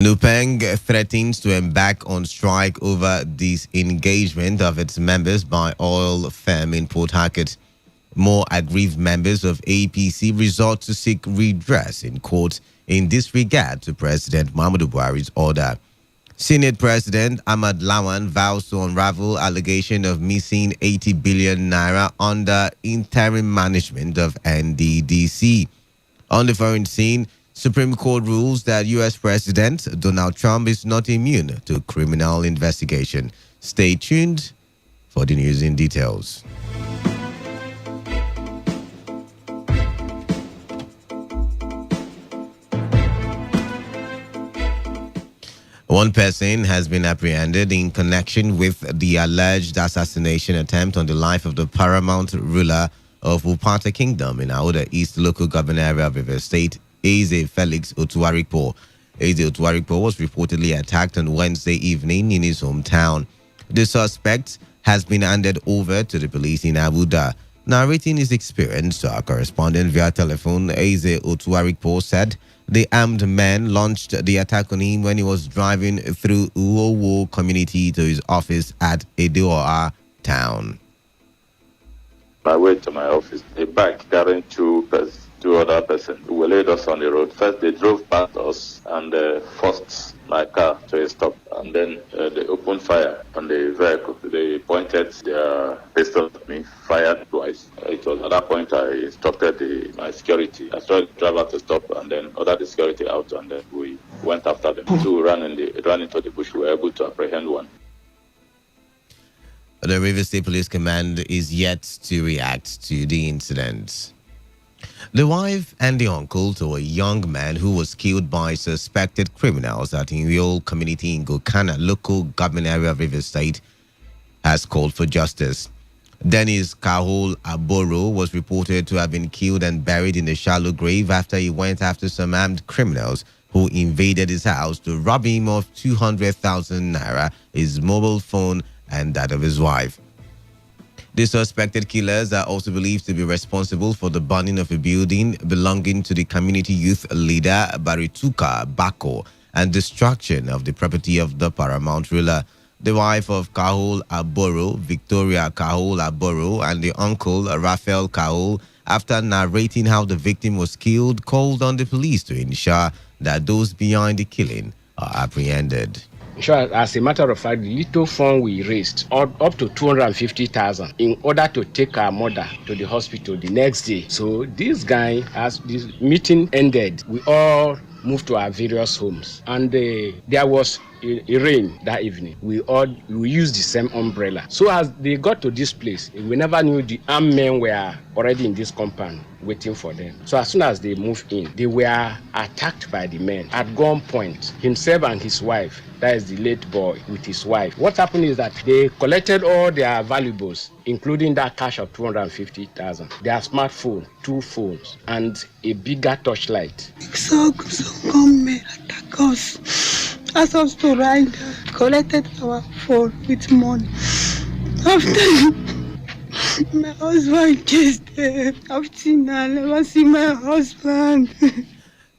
Nupeng threatens to embark on strike over disengagement of its members by oil firm in Port Harcourt. More aggrieved members of APC resort to seek redress in court in disregard to President Muhammadu Buhari's order. Senate President Ahmad Lawan vows to unravel allegation of missing 80 billion naira under interim management of NDDC. On the foreign scene, Supreme Court rules that U.S. President Donald Trump is not immune to criminal investigation. Stay tuned for the news in details. One person has been apprehended in connection with the alleged assassination attempt on the life of the paramount ruler of Upata Kingdom in Aoda East local government area of River State, Eze Felix Otuarikpo. Eze Otuarikpo was reportedly attacked on Wednesday evening in his hometown. The suspect has been handed over to the police in Abuja. Narrating his experience to our correspondent via telephone, Eze Otuarikpo said the armed men launched the attack on him when he was driving through Uowo community to his office at Edoa town. I went to my office. A bike carrying two other persons who laid us on the road. First, they drove past us and forced my car to a stop. And then they opened fire on the vehicle. They pointed their pistol at me, fired twice. It was at that point I instructed my security. I told the driver to stop and then ordered the security out, and then we went after them. Two ran into the bush. We were able to apprehend one. The River State Police Command is yet to react to the incident. The wife and the uncle to a young man who was killed by suspected criminals at Inyo community in Gokana, local government area of River State, has called for justice. Dennis Kahol Aboro was reported to have been killed and buried in a shallow grave after he went after some armed criminals who invaded his house to rob him of 200,000 naira, his mobile phone, and that of his wife. The suspected killers are also believed to be responsible for the burning of a building belonging to the community youth leader Barituka Bako and destruction of the property of the paramount ruler. The wife of Kahol Aboro, Victoria Kahol Aboro, and the uncle Raphael Kahol, after narrating how the victim was killed, called on the police to ensure that those behind the killing are apprehended. Sure, as a matter of fact, the little fund we raised up to 250,000 in order to take our mother to the hospital the next day. So this guy, as this meeting ended, we all moved to our various homes, and there was a rain that evening. We used the same umbrella. So as they got to this place, we never knew the armed men were already in this compound waiting for them. So as soon as they moved in, they were attacked by the men at gunpoint. Himself and his wife, that is the late boy with his wife. What happened is that they collected all their valuables, including that cash of 250,000, their smartphone, 2 phones, and a bigger torchlight. So come attack us. Asked us to ride, collected our phone with money. After my husband kissed her, after I never see my husband.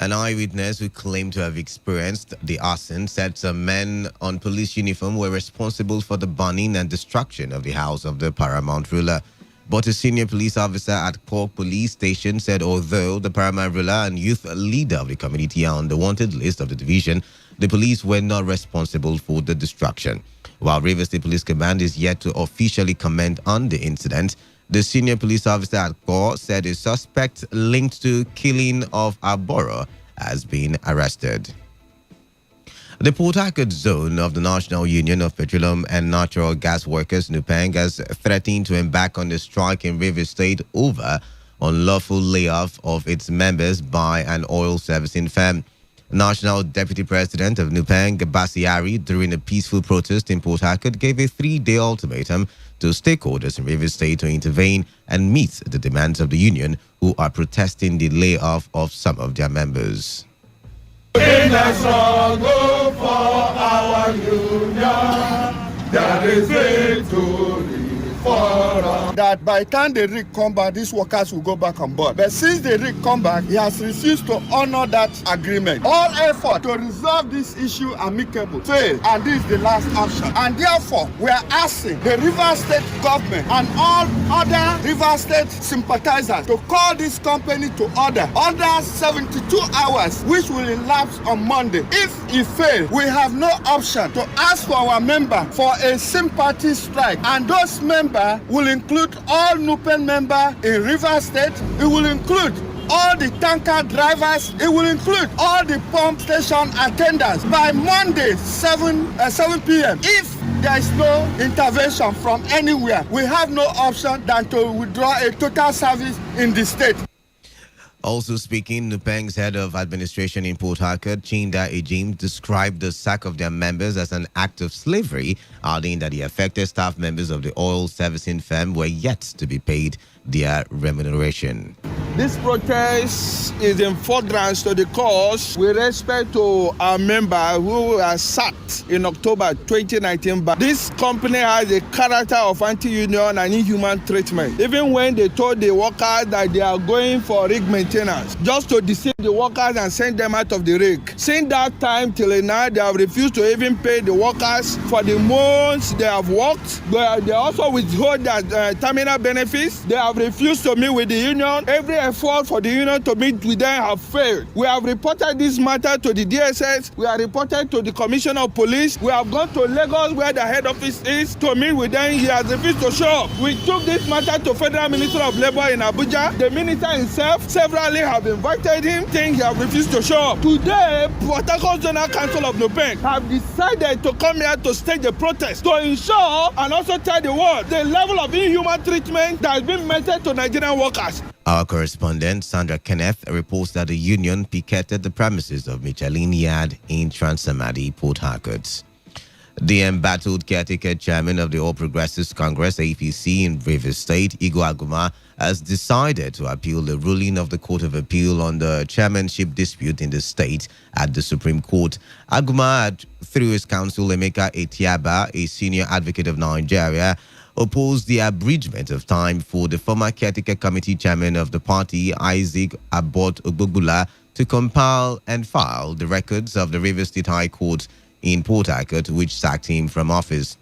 An eyewitness who claimed to have experienced the arson said some men on police uniform were responsible for the burning and destruction of the house of the paramount ruler. But a senior police officer at Cork Police Station said although the paramount ruler and youth leader of the community are on the wanted list of the division, the police were not responsible for the destruction. While River State Police Command is yet to officially comment on the incident, the senior police officer at Cork said a suspect linked to killing of Aboro has been arrested. The Port Harcourt zone of the National Union of Petroleum and Natural Gas Workers, NUPENG, has threatened to embark on a strike in River State over unlawful layoff of its members by an oil servicing firm. National Deputy President of NUPENG, Basiari, during a peaceful protest in Port Harcourt, gave a 3-day ultimatum to stakeholders in River State to intervene and meet the demands of the union, who are protesting the layoff of some of their members. In a struggle for our union, there is victory for us. that by the time the rig come back, these workers will go back on board. But since the rig come back, he has refused to honor that agreement. All effort to resolve this issue amicable failed, and this is the last option. And therefore, we are asking the Rivers State government and all other Rivers State sympathizers to call this company to order under 72 hours, which will elapse on Monday. If it fails, we have no option to ask for our member for a sympathy strike, and those members will include all NUPEN members in Rivers State. It will include all the tanker drivers. It will include all the pump station attendants by Monday 7 p.m. If there is no intervention from anywhere, we have no option than to withdraw a total service in the state. Also speaking, Nupeng's head of administration in Port Harcourt, Chinda Ejim, described the sack of their members as an act of slavery, adding that the affected staff members of the oil servicing firm were yet to be paid their remuneration. This protest is in furtherance to the cause with respect to our member who was sacked in October 2019. But this company has a character of anti-union and inhuman treatment. Even when they told the workers that they are going for rig maintenance, just to deceive the workers and send them out of the rig. Since that time till now, they have refused to even pay the workers for the months they have worked. They also withhold their terminal benefits. They have refused to meet with the union. Every effort for the union to meet with them have failed. We have reported this matter to the DSS. We have reported to the Commissioner of Police. We have gone to Lagos, where the head office is, to meet with them. He has refused to show up. We took this matter to Federal Minister of Labour in Abuja. The minister himself severally have invited him, saying he has refused to show up. Today, Port Harcourt Zonal Council of Nupeng have decided to come here to stage a protest to ensure and also tell the world the level of inhuman treatment that has been meted to Nigerian workers. Our correspondent, Sandra Kenneth, reports that the union picketed the premises of Michelin Yard in Transamadi, Port Harcourt. The embattled caretaker chairman of the All Progressives Congress, APC, in Rivers State, Igor Aguma, has decided to appeal the ruling of the Court of Appeal on the chairmanship dispute in the state at the Supreme Court. Aguma had, through his counsel, Emeka Etiaba, a senior advocate of Nigeria, opposed the abridgment of time for the former caretaker committee chairman of the party, Isaac Abbott Ogbogbula, to compile and file the records of the Rivers State High Court in Port Harcourt, which sacked him from office.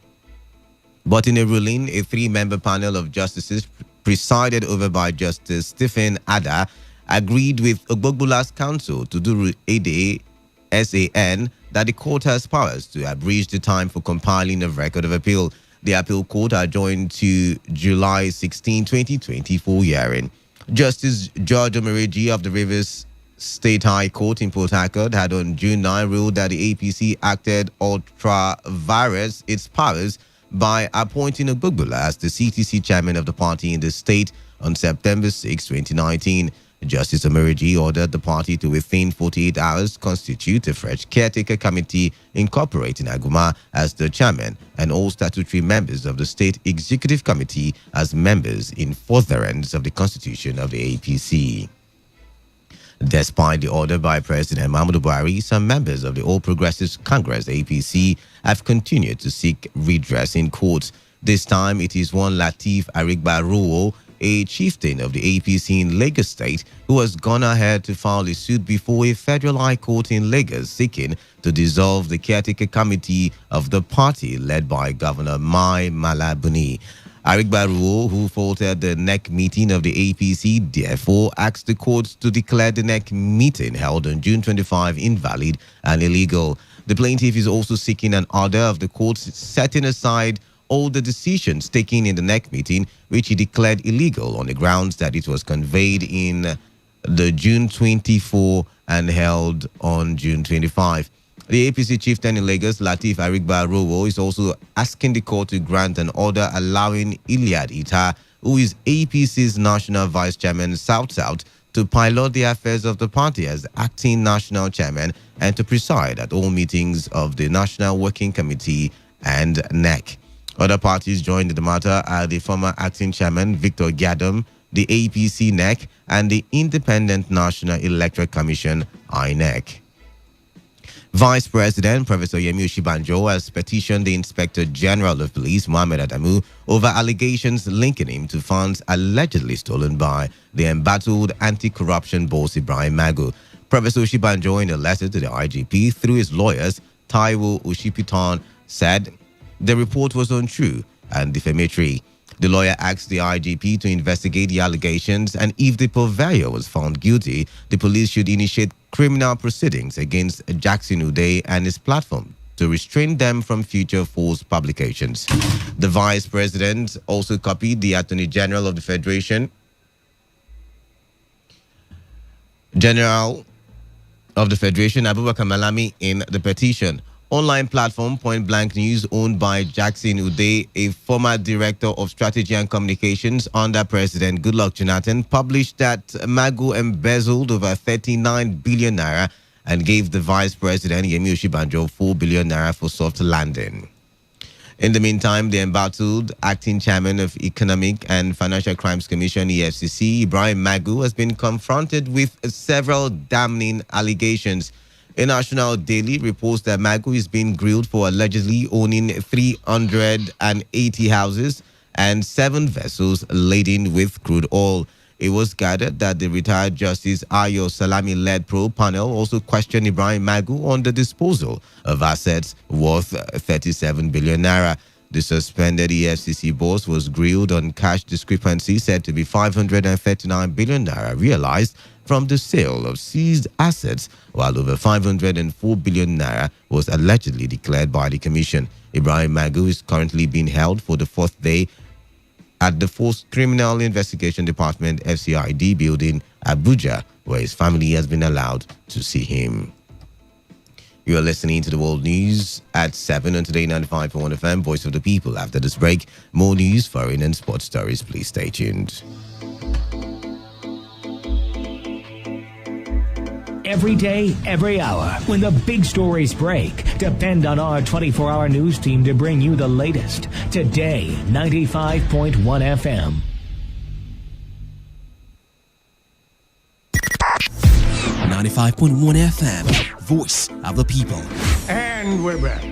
But in a ruling, a three-member panel of justices presided over by Justice Stephen Ada agreed with Ogbogbula's counsel to do Ede SAN that the court has powers to abridge the time for compiling a record of appeal. The appeal court adjourned to July 16, 2020 for hearing. Justice George Omereji of the Rivers State High Court in Port Harcourt had on June 9 ruled that the APC acted ultra vires its powers by appointing Ogbogbula as the CTC chairman of the party in the state on September 6, 2019. Justice Omereji ordered the party to, within 48 hours, constitute a fresh caretaker committee incorporating Aguma as the chairman and all statutory members of the State Executive Committee as members in furtherance of the constitution of the APC. Despite the order by President Muhammadu Buhari, some members of the All Progressives Congress (APC) have continued to seek redress in court. This time, it is one Lateef Arigbaruwo, a chieftain of the APC in Lagos State, who has gone ahead to file a suit before a federal high court in Lagos seeking to dissolve the caretaker committee of the party led by Governor Mai Mala Buni. Arigbaruwo, who faltered the NEC meeting of the APC, therefore asked the court to declare the NEC meeting held on June 25 invalid and illegal. The plaintiff is also seeking an order of the court setting aside all the decisions taken in the NEC meeting, which he declared illegal on the grounds that it was conveyed in the June 24 and held on June 25. The APC chieftain in Lagos, Lateef Arigbaruwo, is also asking the court to grant an order allowing Iliad Ita, who is APC's national vice chairman South-South, to pilot the affairs of the party as acting national chairman and to preside at all meetings of the National Working Committee and NEC. Other parties joined in the matter are the former acting chairman Victor Gadam, the APC NEC, and the Independent National Electoral Commission INEC. Vice President Professor Yemi Oshibanjo has petitioned the Inspector General of Police, Mohammed Adamu, over allegations linking him to funds allegedly stolen by the embattled anti-corruption boss Ibrahim Magu. Professor Oshibanjo, in a letter to the IGP through his lawyers, Taiwo Oshipitan, said the report was untrue and defamatory. The lawyer asked the IGP to investigate the allegations, and if the purveyor was found guilty, the police should initiate criminal proceedings against Jackson Uday and his platform to restrain them from future false publications. The Vice President also copied the Attorney General of the Federation, Abubakar Malami, in the petition. Online platform Point Blank News, owned by Jackson Uday, a former director of strategy and communications under President Goodluck Jonathan, published that Magu embezzled over 39 billion naira and gave the Vice President Yemi Oshibanjo 4 billion naira for soft landing. In the meantime, the embattled acting chairman of Economic and Financial Crimes Commission, EFCC, Ibrahim Magu, has been confronted with several damning allegations. A National Daily reports that Magu is being grilled for allegedly owning 380 houses and 7 vessels laden with crude oil. It was gathered that the retired Justice Ayo Salami-led probe panel also questioned Ibrahim Magu on the disposal of assets worth 37 billion naira. The suspended EFCC boss was grilled on cash discrepancy said to be 539 billion naira realized from the sale of seized assets, while over 504 billion naira was allegedly declared by the commission. Ibrahim Magu is currently being held for the 4th day at the Force Criminal Investigation Department FCID building, Abuja, where his family has been allowed to see him. You are listening to the World News at 7 on Today 95.1 FM, Voice of the People. After this break, more news, foreign and sports stories. Please stay tuned. Every day, every hour, when the big stories break, depend on our 24-hour news team to bring you the latest. Today, 95.1 FM. FM, Voice of the People. And we're back.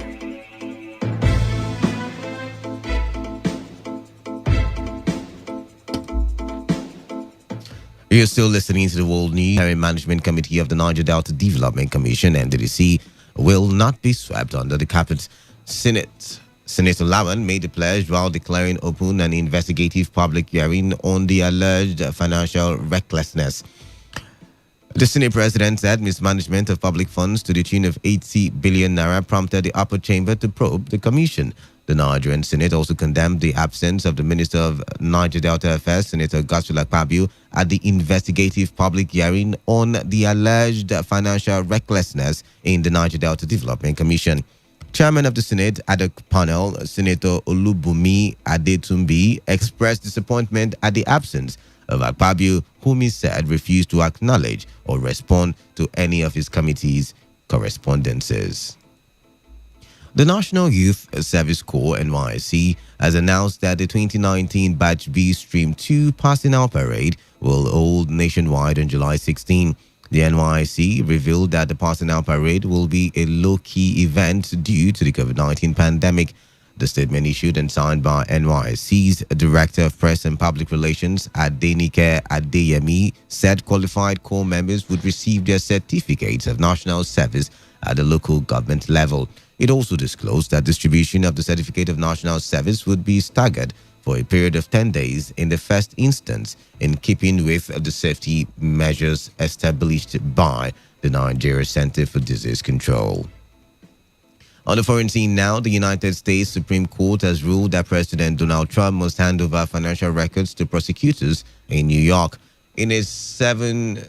You're still listening to the World News. The Management Committee of the Niger Delta Development Commission, NDDC, will not be swept under the carpet. Senator Lawan made the pledge while declaring open an investigative public hearing on the alleged financial recklessness. The Senate President said mismanagement of public funds to the tune of 80 billion naira prompted the upper chamber to probe the commission. The Nigerian Senate also condemned the absence of the Minister of Niger Delta Affairs, Senator Godswill Akpabio, at the investigative public hearing on the alleged financial recklessness in the Niger Delta Development Commission. Chairman of the Senate ad hoc panel, Senator Olubumi Adetumbi, expressed disappointment at the absence of Akpabio, whom he said refused to acknowledge or respond to any of his committee's correspondences. The National Youth Service Corps, NYSC, has announced that the 2019 Batch B Stream 2 passing out parade will hold nationwide on July 16. The NYSC revealed that the passing out parade will be a low-key event due to the COVID-19 pandemic. The statement issued and signed by NYSC's Director of Press and Public Relations, Adenike Adeyemi, said qualified corps members would receive their certificates of national service at the local government level. It also disclosed that distribution of the Certificate of National Service would be staggered for a period of 10 days in the first instance, in keeping with the safety measures established by the Nigeria Center for Disease Control. On the foreign scene now, the United States Supreme Court has ruled that President Donald Trump must hand over financial records to prosecutors in New York. In a 7-2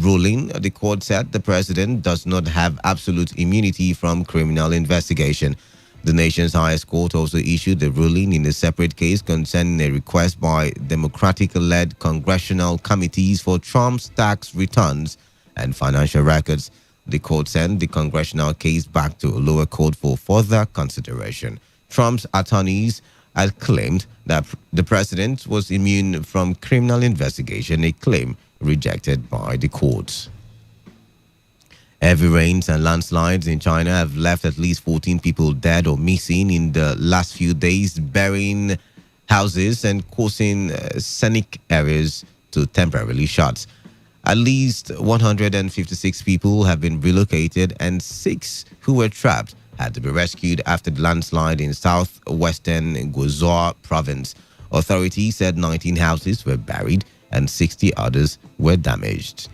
ruling, the court said the president does not have absolute immunity from criminal investigation. The nation's highest court also issued a ruling in a separate case concerning a request by Democratic-led congressional committees for Trump's tax returns and financial records. The court sent the congressional case back to a lower court for further consideration. Trump's attorneys had claimed that the president was immune from criminal investigation, a claim rejected by the court. Heavy rains and landslides in China have left at least 14 people dead or missing in the last few days, burying houses and causing scenic areas to temporarily shut. At least 156 people have been relocated, and 6 who were trapped had to be rescued after the landslide in southwestern Guizhou province. Authorities said 19 houses were buried and 60 others were damaged.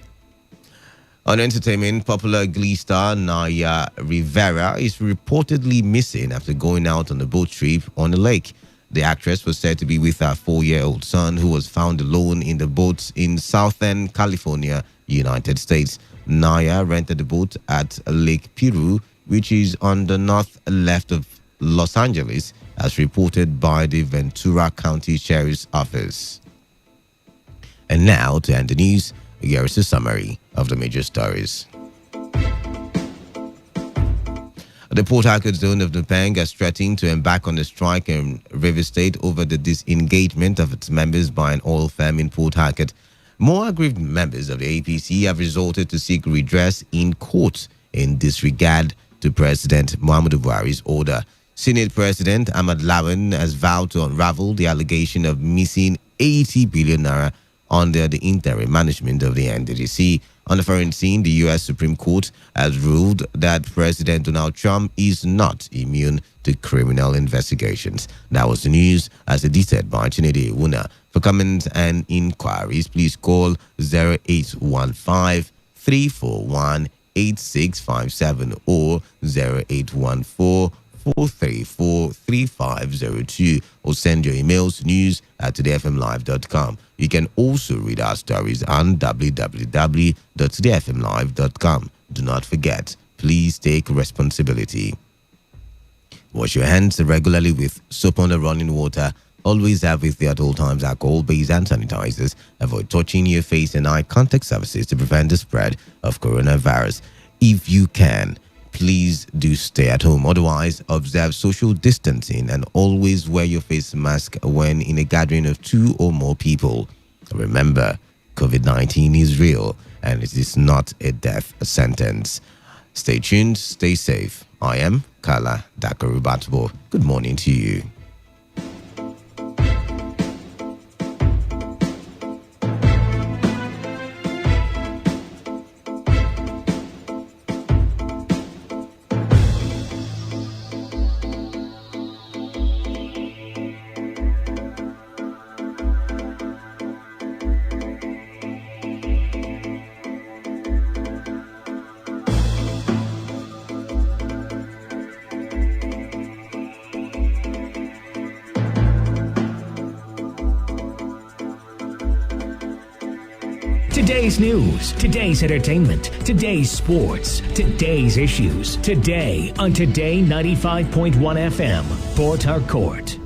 On entertainment, popular Glee star Naya Rivera is reportedly missing after going out on a boat trip on a lake. The actress was said to be with her 4-year-old son, who was found alone in the boat in Southern California, United States. Naya rented the boat at Lake Piru, which is on the north left of Los Angeles, as reported by the Ventura County Sheriff's Office. And now, to end the news, here is a summary of the major stories. The Port Harcourt zone of Nupang has threatened to embark on a strike in Rivers State over the disengagement of its members by an oil firm in Port Harcourt. More aggrieved members of the APC have resorted to seek redress in court in disregard to President Muhammadu Buhari's order. Senate President Ahmad Lawan has vowed to unravel the allegation of missing 80 billion naira under the interim management of the NDDC. On the foreign scene, the U.S. Supreme Court has ruled that President Donald Trump is not immune to criminal investigations. That was the news as edited by Chinede Wuna. For comments and inquiries, please call 0815-341-8657 or 0814-434-3502 or send your emails to news@todayfmlive.com. You can also read our stories on www.todayfmlive.com. Do not forget, please take responsibility. Wash your hands regularly with soap on the running water. Always have with you at all times alcohol-based hand sanitizers. Avoid touching your face and eye contact surfaces to prevent the spread of coronavirus. If you can, please do stay at home. Otherwise, observe social distancing and always wear your face mask when in a gathering of 2 or more people. Remember, COVID-19 is real and it is not a death sentence. Stay tuned, stay safe. I am Kala Dakarubatbo. Good morning to you. Today's news, today's entertainment, today's sports, today's issues. Today on Today 95.1 FM, Port Harcourt.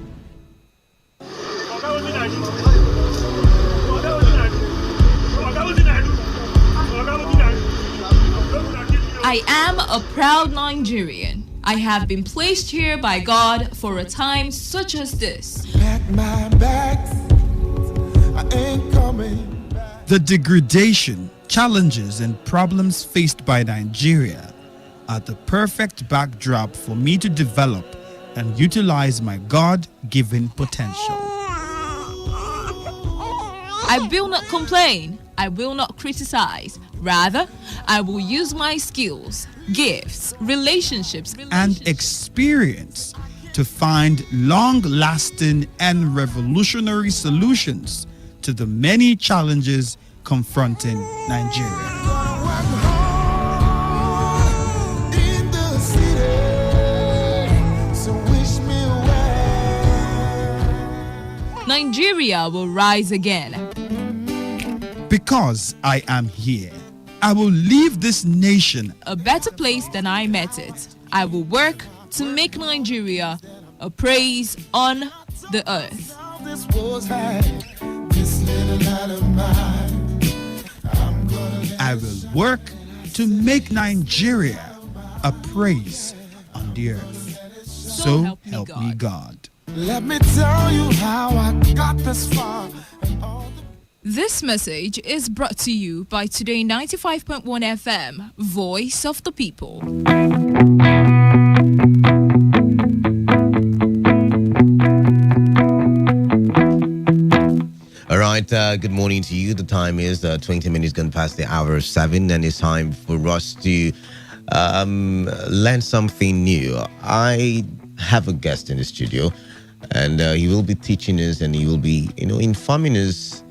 I am a proud Nigerian. I have been placed here by God for a time such as this. Pack my bags, I ain't coming. The degradation, challenges, and problems faced by Nigeria are the perfect backdrop for me to develop and utilize my God-given potential. I will not complain. I will not criticize. Rather, I will use my skills, gifts, relationships, and experience to find long-lasting and revolutionary solutions to the many challenges confronting Nigeria. Nigeria will rise again. Because I am here, I will leave this nation a better place than I met it. I will work to make Nigeria a praise on the earth. I will work to make Nigeria a praise on the earth. So help me God. Let me tell you how I got this far. This message is brought to you by Today 95.1 FM, Voice of the People. All right, good morning to you. The time is 20 minutes gone past the hour of 7, and it's time for us to learn something new. I have a guest in the studio, and he will be teaching us, and he will be, informing us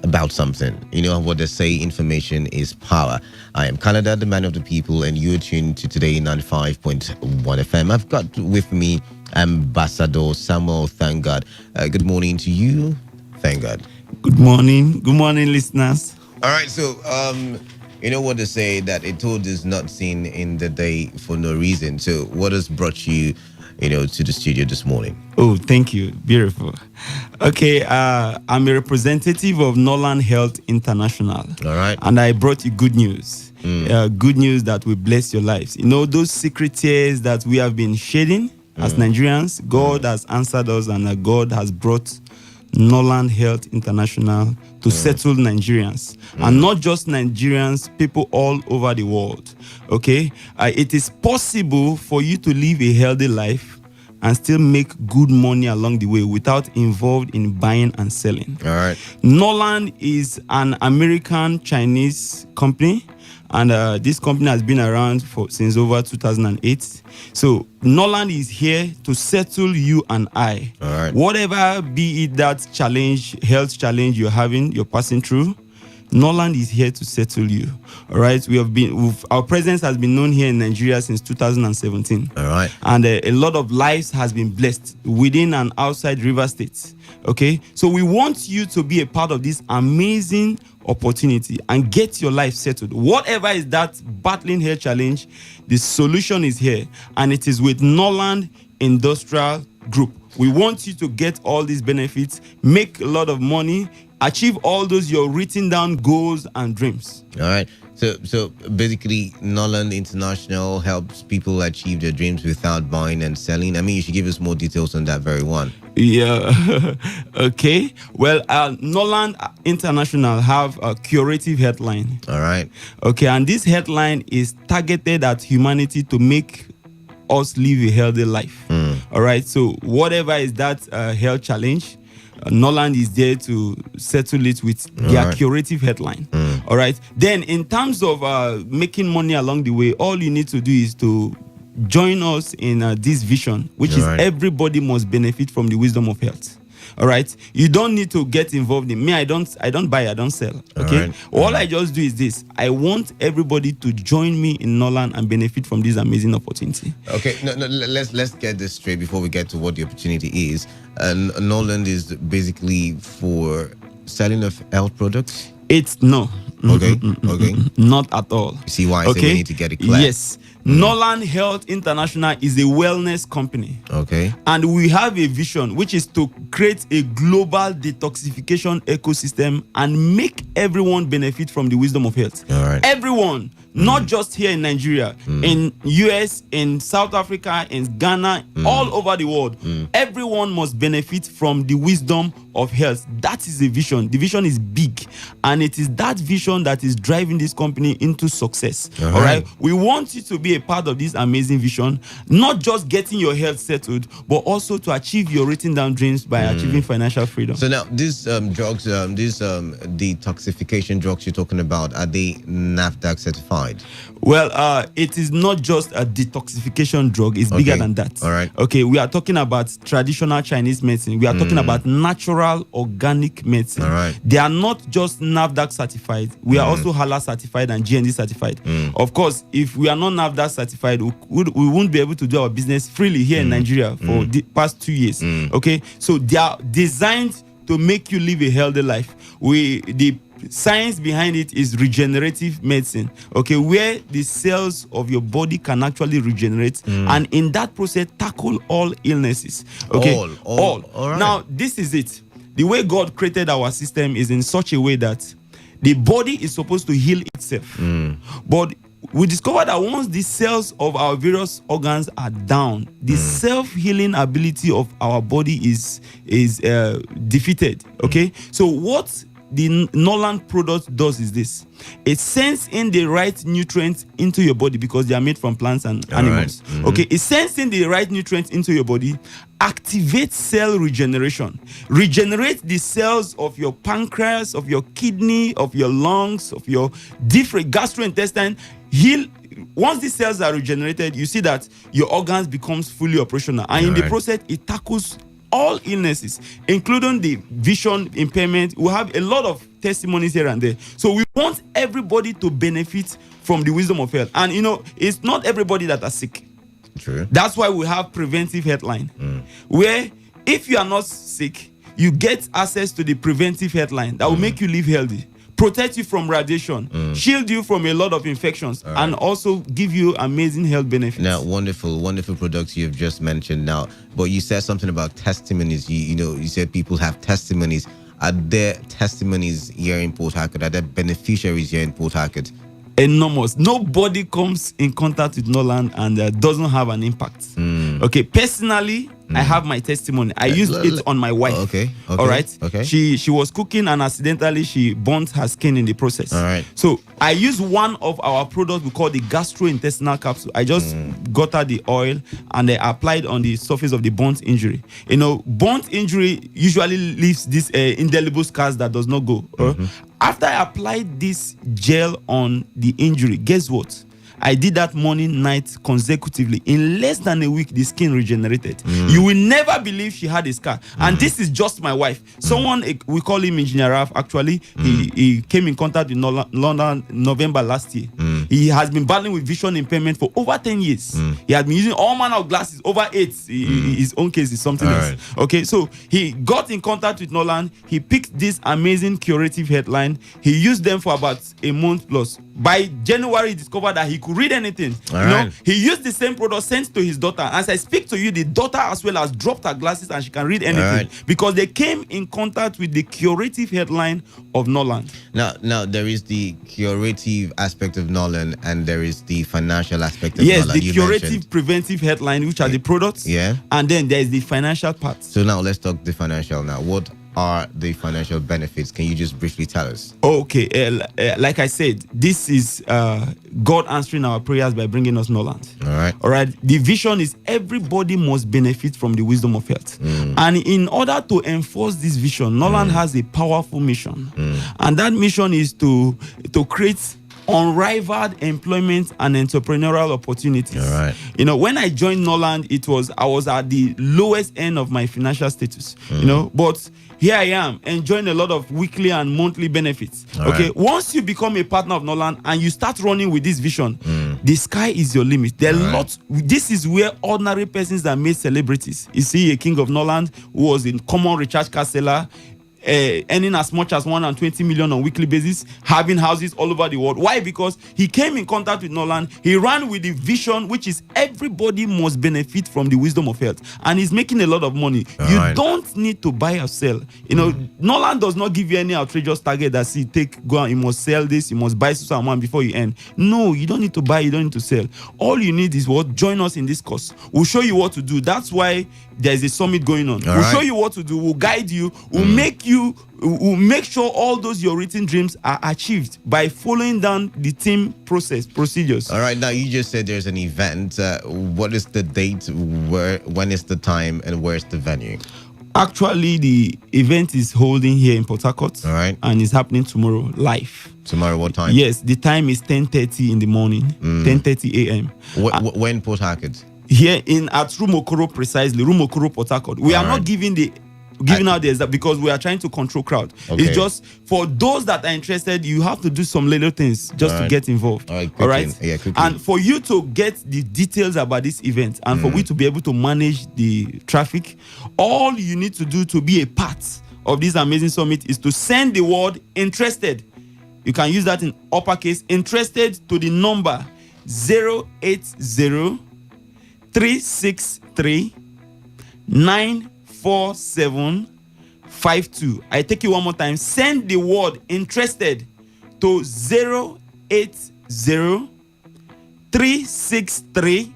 about something. You know what they say, information is power. I am Canada, the man of the people, and you're tuned to Today 95.1 FM. I've got with me Ambassador Samuel. Thank God. Good morning to you. Thank God. Good morning. Good morning, listeners. All right. So, you know what they say, that a toad is not seen in the day for no reason. So, what has brought you, to the studio this morning? Oh, thank you. Beautiful. Okay. I'm a representative of Nolan Health International. All right. And I brought you good news. Good news that will bless your lives. Those secret tears that we have been shedding as Nigerians, God has answered us, and God has brought Nolan Health International to settle Nigerians, and not just Nigerians, people all over the world. Okay, it is possible for you to live a healthy life and still make good money along the way without involved in buying and selling. All right. Nolan is an American Chinese company, and this company has been around since over 2008. So Nolan is here to settle you and I. All right. Whatever be it that challenge, health challenge you're passing through, Nolan is here to settle you. All right. Our presence has been known here in Nigeria since 2017. All right. And a lot of lives has been blessed within and outside River State. Okay. So we want you to be a part of this amazing opportunity and get your life settled. Whatever is that battling health challenge, the solution is here, and it is with Nolan Industrial Group. We want you to get all these benefits, make a lot of money, achieve all those your written down goals and dreams. All right. So basically, Nolan International helps people achieve their dreams without buying and selling. I mean, you should give us more details on that very one. Yeah. Okay. Well, Nolan International have a curative headline. All right. Okay. And this headline is targeted at humanity to make us live a healthy life. All right. So whatever is that health challenge, Nolan is there to settle it with their curative headline. All right. Then in terms of making money along the way, all you need to do is to join us in this vision, which is everybody must benefit from the wisdom of health. All right. You don't need to get involved in me. I don't buy, I don't sell. Okay. All I just do is this. I want everybody to join me in Nolan and benefit from this amazing opportunity. Okay. No, let's get this straight before we get to what the opportunity is. Nolan is basically for selling of health products. It's no. Okay. Not at all. You see why I say we need to get it clear? Yes. Nolan Health International is a wellness company. Okay. And we have a vision, which is to create a global detoxification ecosystem and make everyone benefit from the wisdom of health. All right. Everyone, not just here in Nigeria, in US, in South Africa, in Ghana, all over the world. Everyone must benefit from the wisdom of health. That is the vision. The vision is big, and it is that vision that is driving this company into success. All right. We want you to be a part of this amazing vision, not just getting your health settled, but also to achieve your written down dreams by achieving financial freedom. So now, these drugs, these detoxification drugs you're talking about, are they NAFDAC certified? Well, it is not just a detoxification drug. It's bigger than that. All right. Okay, we are talking about traditional Chinese medicine. We are talking about natural organic medicine. All right. They are not just NAFDAC certified. We are also HALA certified and GND certified. Of course, if we are not NAFDAC certified, we won't be able to do our business freely here in Nigeria for the past 2 years. Okay, so they are designed to make you live a healthy life. The science behind it is regenerative medicine, okay, where the cells of your body can actually regenerate and in that process tackle all illnesses. Okay, all right. Now this is it. The way God created our system is in such a way that the body is supposed to heal itself, but we discovered that once the cells of our various organs are down, the self-healing ability of our body is defeated. Okay, so what the Noland product does is this: it sends in the right nutrients into your body because they are made from plants and animals. Right. Okay, it sends in the right nutrients into your body, activates cell regeneration, regenerate the cells of your pancreas, of your kidney, of your lungs, of your different gastrointestine. Heal. Once these cells are regenerated, you see that your organs becomes fully operational, and in the process, it tackles all illnesses, including the vision impairment. We have a lot of testimonies here and there. So we want everybody to benefit from the wisdom of health. And it's not everybody that are sick. True. That's why we have preventive healthline, where if you are not sick, you get access to the preventive healthline that will make you live healthy, protect you from radiation, shield you from a lot of infections, and also give you amazing health benefits. Now, wonderful products you've just mentioned now. But you said something about testimonies. You said people have testimonies. Are there testimonies here in Port Harcourt? Are there beneficiaries here in Port Harcourt? Enormous. Nobody comes in contact with Noland and doesn't have an impact. Okay, personally, I have my testimony. I used it on my wife. Okay. All right. Okay. She was cooking and accidentally she burnt her skin in the process. All right. So I used one of our products we call the gastrointestinal capsule. I just got her the oil and I applied on the surface of the burnt injury. Burnt injury usually leaves this indelible scars that does not go. After I applied this gel on the injury, guess what? I did that morning, night consecutively. In less than a week, the skin regenerated. You will never believe she had a scar. And this is just my wife. Someone, we call him Engineer Ralph, actually. He came in contact with London November last year. He has been battling with vision impairment for over 10 years. He has been using all manner of glasses, over 8. His own case is something else. Right. Okay, so he got in contact with Noland. He picked this amazing curative headline. He used them for about a month plus. By January, he discovered that he could read anything. He used the same product, sent to his daughter. As I speak to you, the daughter as well has dropped her glasses and she can read anything because they came in contact with the curative headline of Noland. Now there is the curative aspect of Noland and there is the financial aspect of Noland. Yes, the curative preventive headline, which are the products. Yeah. And then there is the financial part. So now let's talk the financial now. What are the financial benefits? Can you just briefly tell us? Okay, like I said, this is God answering our prayers by bringing us Noland. All right. The vision is everybody must benefit from the wisdom of health. And in order to enforce this vision, Noland has a powerful mission. And that mission is to create unrivaled employment and entrepreneurial opportunities. All right. When I joined Noland, I was at the lowest end of my financial status. But here I am enjoying a lot of weekly and monthly benefits. All right. Once you become a partner of Noland and you start running with this vision, the sky is your limit. There are lots. This is where ordinary persons are made celebrities. You see a king of Noland who was in common recharge car seller, earning as much as 120 million on weekly basis, having houses all over the world. Why? Because he came in contact with Noland. He ran with the vision, which is everybody must benefit from the wisdom of health, and he's making a lot of money. You don't need to buy or sell. Noland does not give you any outrageous target that go and you must sell this, you must buy someone before you earn. No, you don't need to buy, you don't need to sell. All you need is join us in this course. We'll show you what to do. That's why there's a summit going on. We'll show you what to do. We'll guide you. We'll make sure all those your written dreams are achieved by following down the team procedures. All right. Now you just said there's an event. What is the date? When is the time? And where's the venue? Actually, the event is holding here in Port Harcourt. All right. And it's happening tomorrow live. Tomorrow, what time? Yes, the time is 10:30 in the morning. 10:30 a.m. When Port Harcourt? Here at Rumokoro, precisely Rumokoro, Port Harcourt. We are not giving out the exact because we are trying to control crowd. Okay. It's just for those that are interested, you have to do some little things just to get involved. All right. Yeah, quickly. And for you to get the details about this event and for we to be able to manage the traffic, all you need to do to be a part of this amazing summit is to send the word interested. You can use that in uppercase, interested, to the number 080 363 94752. I take you one more time. Send the word interested to 080 363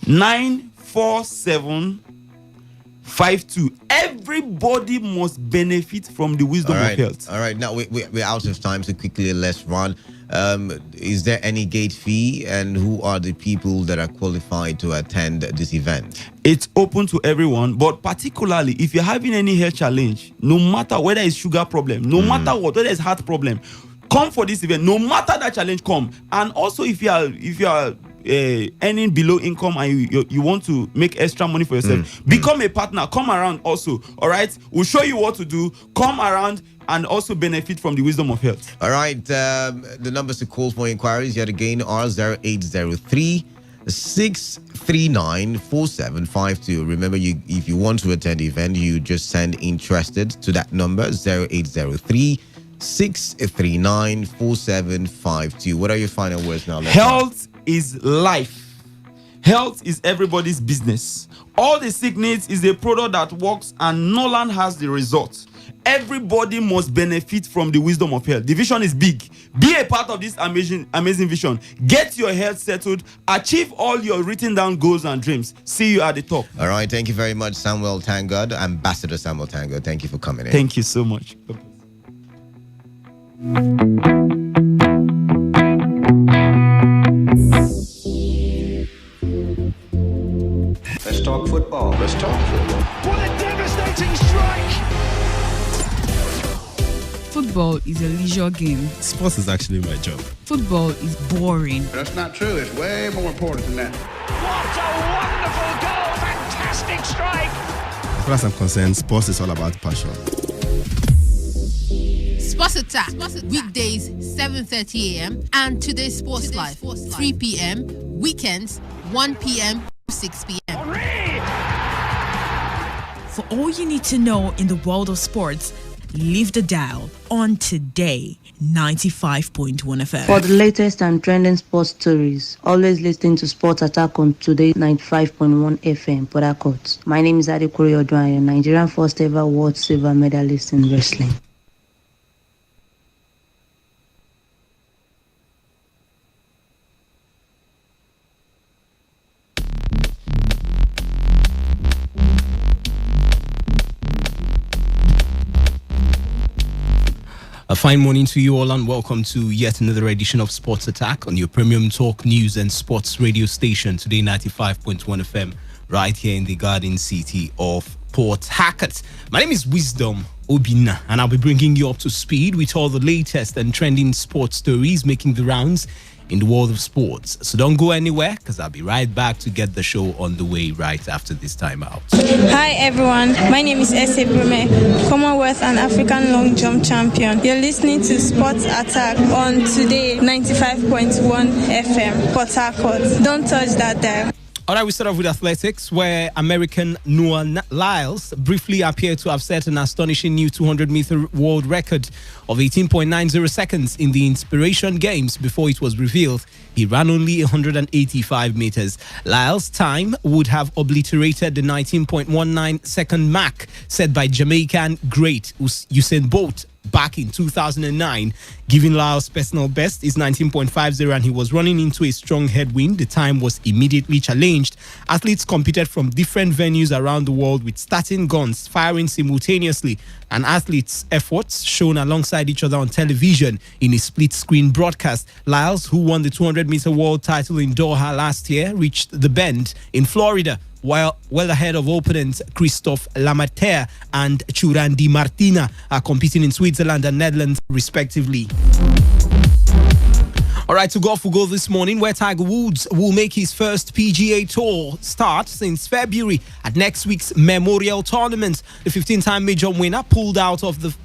94752. 6752. Everybody must benefit from the wisdom All of right. health. All right. Now we're out of time, so quickly let's run. Is there any gate fee, and who are the people that are qualified to attend this event? It's open to everyone, but particularly if you're having any health challenge, no matter whether it's sugar problem, no matter what, whether it's heart problem, come for this event. No matter that challenge, come. And also, if you are earning below income and you want to make extra money for yourself, become a partner. Come around also. All right, we'll show you what to do. Come around and also benefit from the wisdom of health. All right. The numbers to call for inquiries yet again are 0803 639 4752. Remember, if you want to attend the event, you just send interested to that number 0803 639 4752. What are your final words now? Health is life. Health is everybody's business. All the sickness is a product that works, and no land has the result. Everybody must benefit from the wisdom of health. The vision is big. Be a part of this amazing vision. Get your health settled. Achieve all your written down goals and dreams. See you at the top. All right. Thank you very much, Samuel Tangod, Ambassador Samuel Tangod. Thank you for coming in. Thank you so much. Let's talk football. Let's talk football. What a devastating strike! Football is a leisure game. Sports is actually my job. Football is boring. That's not true. It's way more important than that. What a wonderful goal! Fantastic strike! As far as I'm concerned, sports is all about passion. Sports Attack, weekdays 7:30 a.m. and Today's Sports Live 3 p.m. Weekends 1 p.m. 6 p.m. For all you need to know in the world of sports, leave the dial on Today 95.1 FM. For the latest and trending sports stories, always listen to Sports Attack on Today 95.1 FM, Port Harcourt. My name is Adekuri Odwanya, Nigerian first ever world silver medalist in wrestling. A fine morning to you all and welcome to yet another edition of Sports Attack on your premium talk news and sports radio station, Today 95.1 FM, right here in the Garden City of Port Harcourt. My name is Wisdom Obina and I'll be bringing you up to speed with all the latest and trending sports stories making the rounds in the world of sports. So don't go anywhere because I'll be right back to get the show on the way right after this time out. Hi everyone, my name is Ese Brume, Commonwealth and African long jump champion. You're listening to Sports Attack on Today 95.1 FM, Port Harcourt. Don't touch that dial. All right, we start off with athletics, where American Noah Lyles briefly appeared to have set an astonishing new 200-meter world record of 18.90 seconds in the Inspiration Games before it was revealed he ran only 185 meters. Lyles' time would have obliterated the 19.19 second mark set by Jamaican great Usain Bolt back in 2009. Giving Lyles' personal best is 19.50 and he was running into a strong headwind. The time was immediately challenged. Athletes competed from different venues around the world with starting guns firing simultaneously, and athletes' efforts shown alongside each other on television in a split-screen broadcast. Lyles, who won the 200-meter world title in Doha last year, reached the Bend in Florida well ahead of opponents Christophe Lamater and Churandi Martina are competing in Switzerland and Netherlands respectively. All right, to golf we go this morning, where Tiger Woods will make his first PGA Tour start since February at next week's Memorial Tournament. The 15-time major winner pulled out of the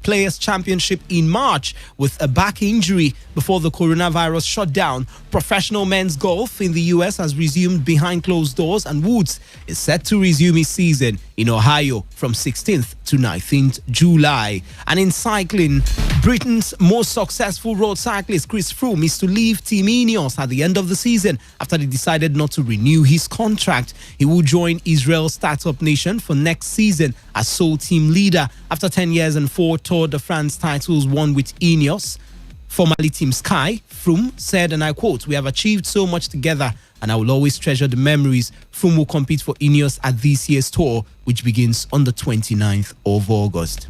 Players' Championship in March with a back injury before the coronavirus shutdown. Professional men's golf in the US has resumed behind closed doors, and Woods is set to resume his season in Ohio from 16th to 19th July. And in cycling, Britain's most successful road cyclist Chris Froome is to leave Team Ineos at the end of the season after they decided not to renew his contract. He will join Israel's startup nation for next season as sole team leader after 10 years and 4 Tour de France titles won with Ineos. formerly Team Sky, Froome said, and I quote, "We have achieved so much together and I will always treasure the memories." Froome will compete for Ineos at this year's tour, which begins on the 29th of August.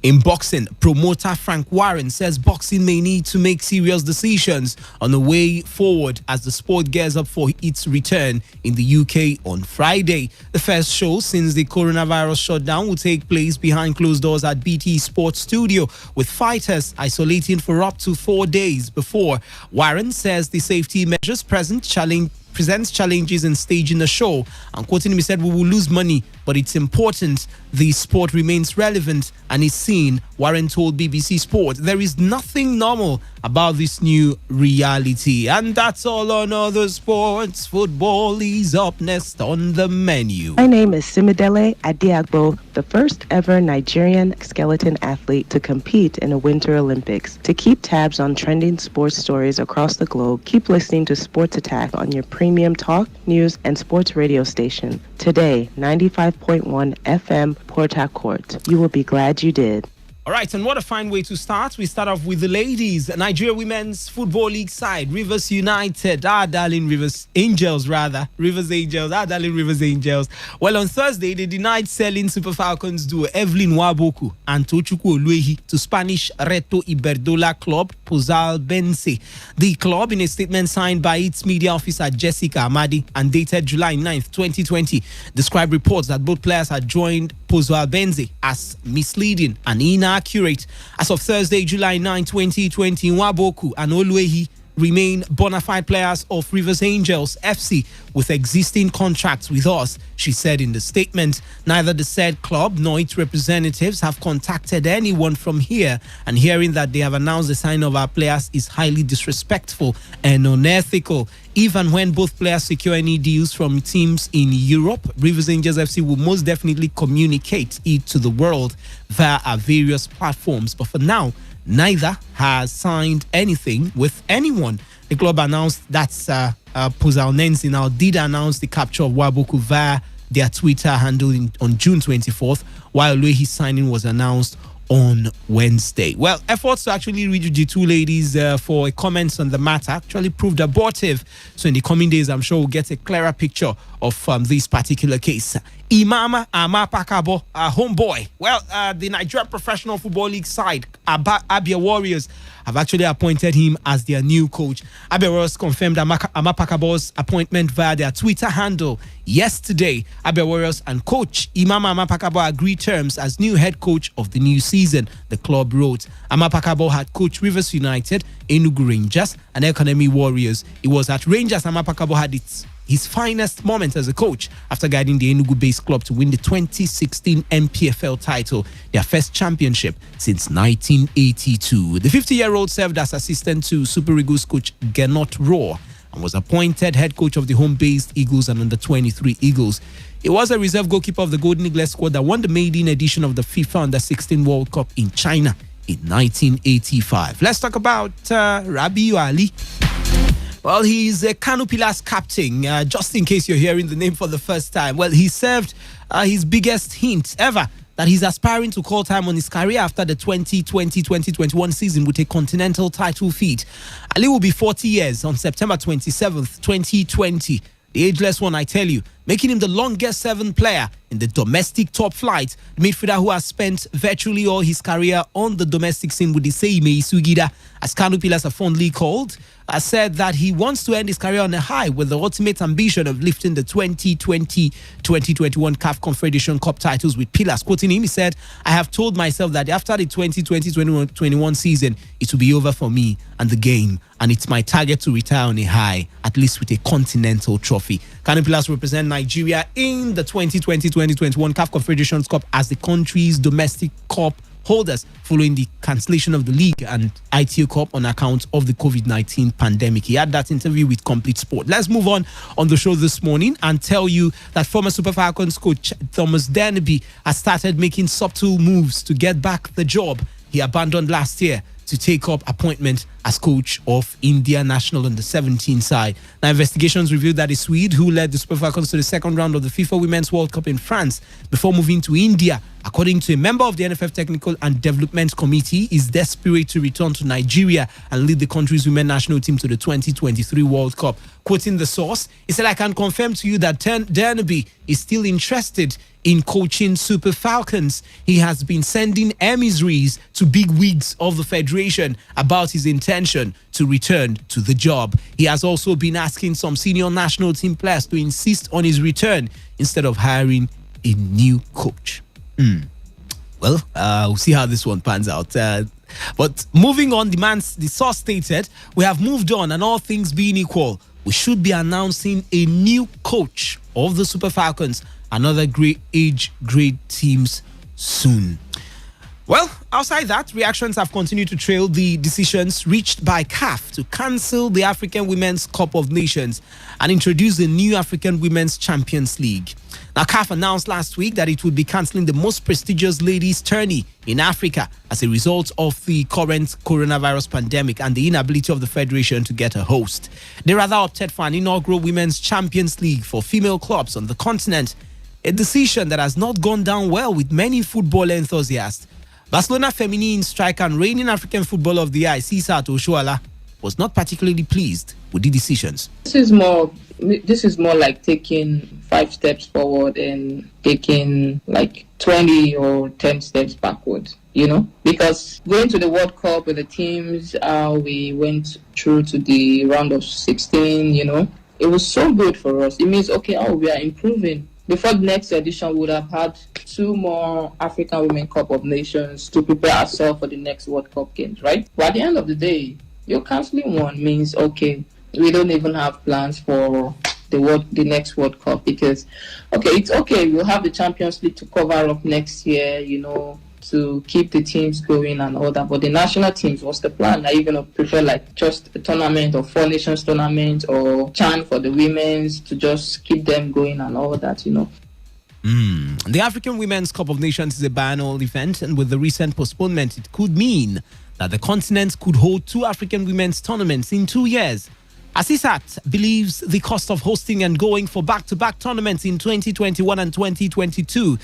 In boxing, promoter Frank Warren says boxing may need to make serious decisions on the way forward as the sport gears up for its return in the UK on Friday. The first show since the coronavirus shutdown will take place behind closed doors at BT Sports Studio, with fighters isolating for up to 4 days before. Warren says the safety measures presents challenges in staging the show. And quoting him, he said, "We will lose money, but it's important the sport remains relevant and is seen." Warren told BBC Sport, "There is nothing normal about this new reality." And that's all on other sports. Football is up next on the menu. My name is Simidele Adiagbo, the first ever Nigerian skeleton athlete to compete in a Winter Olympics. To keep tabs on trending sports stories across the globe, keep listening to Sports Attack on your premium talk, news, and sports radio station. Today, 95.1 FM, Port Harcourt. You will be glad you did. All right, and what a fine way to start. We start off with the ladies. Nigeria Women's Football League side, Rivers United, our darling Rivers Angels, our darling Rivers Angels. Well, on Thursday, they denied selling Super Falcons duo Evelyn Waboku and Tochukwu Oluehi to Spanish Reto Iberdrola club Pozal Bense. The club, in a statement signed by its media officer Jessica Amadi and dated July 9th, 2020, described reports that both players had joined Pozal Bense as misleading and inaccurate. As of Thursday, July 9, 2020, Waboku and Oluehi remain bona fide players of Rivers Angels FC with existing contracts with us, she said in the statement. Neither the said club nor its representatives have contacted anyone from here, and hearing that they have announced the signing of our players is highly disrespectful and unethical. Even when both players secure any deals from teams in Europe, Rivers Angels FC will most definitely communicate it to the world via our various platforms. But for now, neither has signed anything with anyone. The club announced that Pozalnense now did announce the capture of Waboku via their Twitter handle on June 24th, while Oluehi's signing was announced on Wednesday. Well, efforts to actually reach the two ladies for a comment on the matter actually proved abortive. So in the coming days, I'm sure we'll get a clearer picture of this particular case. Imama Amapakabo, homeboy. Well, the Nigeria Professional Football League side, Abia Warriors, have actually appointed him as their new coach. Abia Warriors confirmed Amapakabo's appointment via their Twitter handle yesterday. Abia Warriors and coach Imama Amapakabo agreed terms as new head coach of the new season, the club wrote. Amapakabo had coached Rivers United, Enugu Rangers, and Economy Warriors. It was at Rangers Amapakabo had his finest moment as a coach after guiding the Enugu-based club to win the 2016 MPFL title, their first championship since 1982. The 50-year-old served as assistant to Super Eagles coach Gernot Rohr and was appointed head coach of the home-based Eagles and under-23 Eagles. He was a reserve goalkeeper of the Golden Eagles squad that won the maiden edition of the FIFA Under-16 World Cup in China in 1985. Let's talk about Rabiu Ali. Well, he's a Kano Pillars captain, just in case you're hearing the name for the first time. Well, he served his biggest hint ever that he's aspiring to call time on his career after the 2020-2021 season with a continental title feat. Ali will be 40 years on September 27th, 2020. The ageless one, I tell you, making him the longest serving player in the domestic top flight. The midfielder who has spent virtually all his career on the domestic scene with the Seimei Sugida, as Kano Pillars are fondly called, has said that he wants to end his career on a high with the ultimate ambition of lifting the 2020-2021 CAF Confederation Cup titles with Pillars. Quoting him, he said, "I have told myself that after the 2020-2021 season, it will be over for me and the game, and it's my target to retire on a high, at least with a continental trophy." Kano Pillars represent Nigeria in the 2020-2021 CAF Confederations Cup as the country's domestic cup holders following the cancellation of the league and ITO Cup on account of the COVID-19 pandemic. He had that interview with Complete Sport. Let's move on the show this morning and tell you that former Super Falcons coach Thomas Denby has started making subtle moves to get back the job he abandoned last year to take up appointment as coach of India National Under-17 side. Now, investigations revealed that the Swede who led the Super Falcons to the second round of the FIFA Women's World Cup in France before moving to India, according to a member of the NFF Technical and Development Committee, is desperate to return to Nigeria and lead the country's women national team to the 2023 World Cup. Quoting the source, he said, "I can confirm to you that Dernaby is still interested in coaching Super Falcons. He has been sending emissaries to big wigs of the federation about his intention to return to the job. He has also been asking some senior national team players to insist on his return instead of hiring a new coach." Well, we'll see how this one pans out. But moving on, the source stated, "We have moved on, and all things being equal, we should be announcing a new coach of the Super Falcons and other great age grade teams soon." Well, outside that, reactions have continued to trail the decisions reached by CAF to cancel the African Women's Cup of Nations and introduce the new African Women's Champions League. Now, CAF announced last week that it would be cancelling the most prestigious ladies' tourney in Africa as a result of the current coronavirus pandemic and the inability of the federation to get a host. They rather opted for an inaugural Women's Champions League for female clubs on the continent, a decision that has not gone down well with many football enthusiasts. Barcelona feminine striker and reigning African Footballer of the Year, Sisat Oshoala, was not particularly pleased with the decisions. This is more like taking 5 steps forward and taking like 20 or 10 steps backward, because going to the World Cup with the teams, we went through to the round of 16, it was so good for us. It means, we are improving. Before the next edition, we would have had 2 more African Women Cup of Nations to prepare ourselves for the next World Cup games, right? But at the end of the day, you're cancelling one means, we don't even have plans for the next World Cup because, it's we'll have the Champions League to cover up next year, to keep the teams going and all that. But the national teams, what's the plan? Are you going to prefer like just a tournament or 4 nations tournament or CHAN for the women's to just keep them going and all that, The African Women's Cup of Nations is a biannual event, and with the recent postponement, it could mean that the continent could hold 2 African women's tournaments in 2 years. Asisat believes the cost of hosting and going for back-to-back tournaments in 2021 and 2022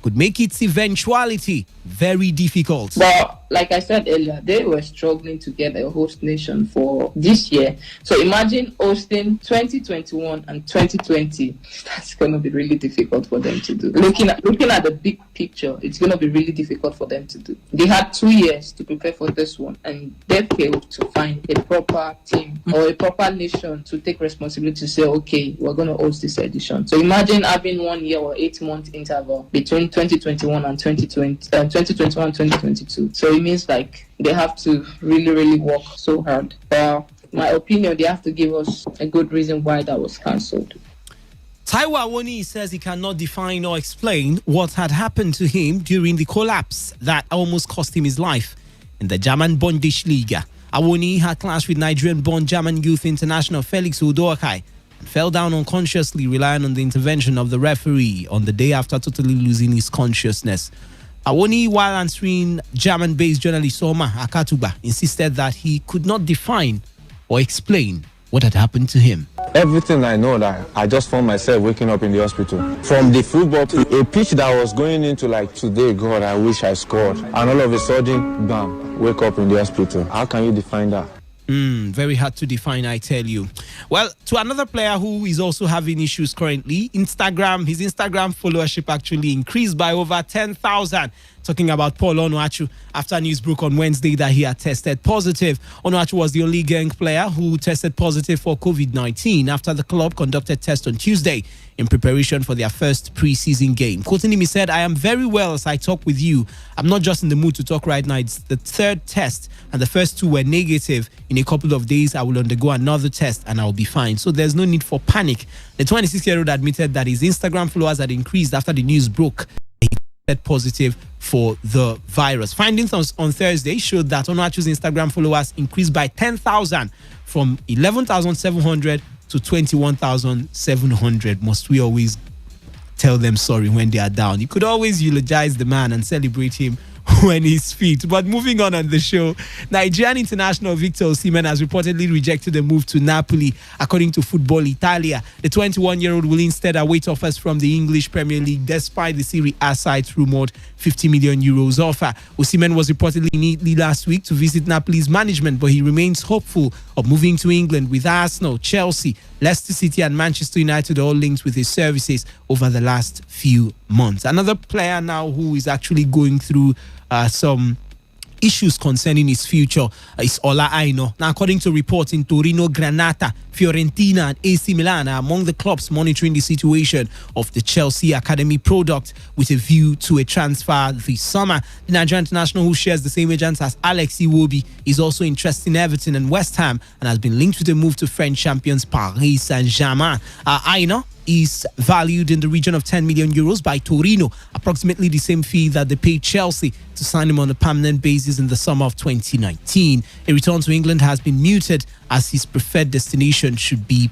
could make its eventuality very difficult. But like I said earlier, they were struggling to get a host nation for this year. So imagine hosting 2021 and 2020. That's going to be really difficult for them to do. Looking at the big picture, it's going to be really difficult for them to do. They had 2 years to prepare for this one, and they failed to find a proper team or a proper nation to take responsibility to say, we're going to host this edition. So imagine having 1 year or 8-month interval between 2021 and 2021 and 2022. So it means like they have to really, really work so hard. But my opinion, they have to give us a good reason why that was cancelled. Taiwo Awoni says he cannot define or explain what had happened to him during the collapse that almost cost him his life in the German Bundesliga. Awoni had clashed with Nigerian-born German youth international Felix Udoakai and fell down unconsciously, relying on the intervention of the referee on the day after totally losing his consciousness. Awoni, while answering German-based journalist Soma Akatuba, insisted that he could not define or explain what had happened to him. Everything I know, that I just found myself waking up in the hospital. From the football to a pitch that was going into like, today, God, I wish I scored. And all of a sudden, bam, wake up in the hospital. How can you define that? Very hard to define, I tell you. Well, to another player who is also having issues currently, his Instagram followership actually increased by over 10,000. Talking about Paul Onuachu after news broke on Wednesday that he had tested positive. Onuachu was the only gang player who tested positive for COVID-19 after the club conducted tests on Tuesday in preparation for their first preseason game. Quoting him, he said, "I am very well as I talk with you. I'm not just in the mood to talk right now. It's the 3rd test and the first 2 were negative. In a couple of days, I will undergo another test and I'll be fine. So there's no need for panic." The 26-year-old admitted that his Instagram followers had increased after the news broke. He tested positive for the virus. Findings on Thursday showed that Onuachu's Instagram followers increased by 10,000 from 11,700 to 21,700. Must we always tell them sorry when they are down? You could always eulogize the man and celebrate him when he's fit. But moving on the show, Nigerian international Victor Osimhen has reportedly rejected a move to Napoli, according to Football Italia. The 21-year-old will instead await offers from the English Premier League, despite the Serie A side's rumored 50 million euros offer. Osimhen was reportedly in Italy last week to visit Napoli's management, but he remains hopeful of moving to England, with Arsenal, Chelsea, Leicester City and Manchester United all linked with his services over the last few months. Another player now who is actually going through some issues concerning his future is Ola Aino. Now, according to reports in Torino, Granata, Fiorentina and AC Milan are among the clubs monitoring the situation of the Chelsea Academy product with a view to a transfer this summer. The Nigerian international, who shares the same agents as Alex Iwobi, is also interested in Everton and West Ham and has been linked with a move to French champions Paris Saint-Germain. Aino is valued in the region of 10 million euros by Torino, approximately the same fee that they paid Chelsea to sign him on a permanent basis in the summer of 2019. A return to England has been mooted as his preferred destination should he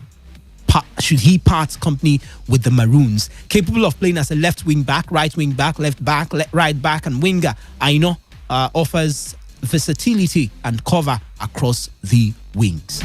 part company with the Maroons. Capable of playing as a left wing back, right wing back, left back, right back and winger, Aino offers versatility and cover across the wings.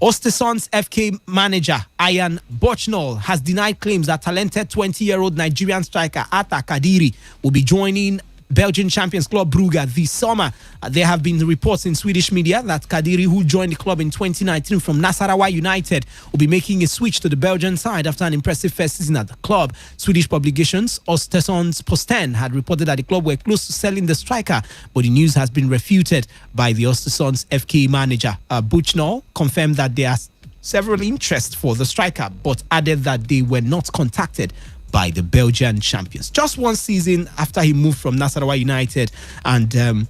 Ostersund's FK manager Ayan Bochnol has denied claims that talented 20-year-old Nigerian striker Atta Kadiri will be joining Belgian champions Club Brugge this summer. There have been reports in Swedish media that Kadiri, who joined the club in 2019 from Nasarawa United, will be making a switch to the Belgian side after an impressive first season at the club. Swedish publications Östersunds Posten had reported that the club were close to selling the striker, but the news has been refuted by the Östersunds FK manager. Buchnol confirmed that there are several interests for the striker, but added that they were not contacted by the Belgian champions. Just one season after he moved from Nasarawa United, and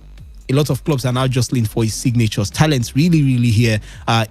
a lot of clubs are now jostling for his signatures. Talents really here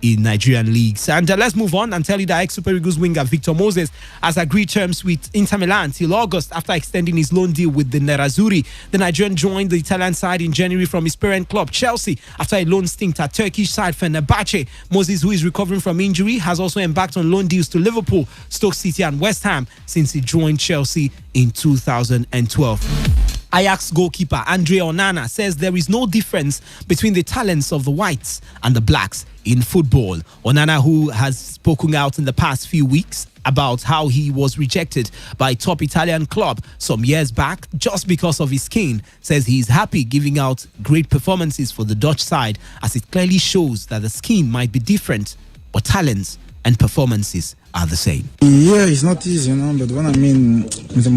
in Nigerian leagues. And let's move on and tell you that ex-Super Eagles winger Victor Moses has agreed terms with Inter Milan till August after extending his loan deal with the Nerazzurri. The Nigerian joined the Italian side in January from his parent club Chelsea after a loan stint at Turkish side Fenerbahce. Moses, who is recovering from injury, has also embarked on loan deals to Liverpool, Stoke City and West Ham since he joined Chelsea in 2012. Ajax goalkeeper Andre Onana says there is no difference between the talents of the whites and the blacks in football. Onana, who has spoken out in the past few weeks about how he was rejected by a top Italian club some years back just because of his skin, says he's happy giving out great performances for the Dutch side, as it clearly shows that the skin might be different, but talents and performances are the same. Yeah, it's not easy, but when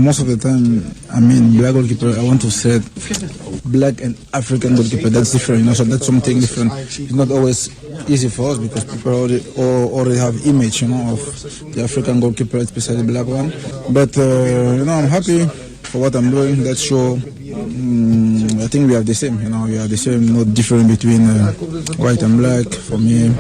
most of the time, black goalkeeper, I want to say black and African goalkeeper, that's different, so that's something different. It's not always easy for us because people already have image, of the African goalkeeper, especially the black one. But, I'm happy for what I'm doing. That show, I think we have the same, we have the same, no different between white and black for me.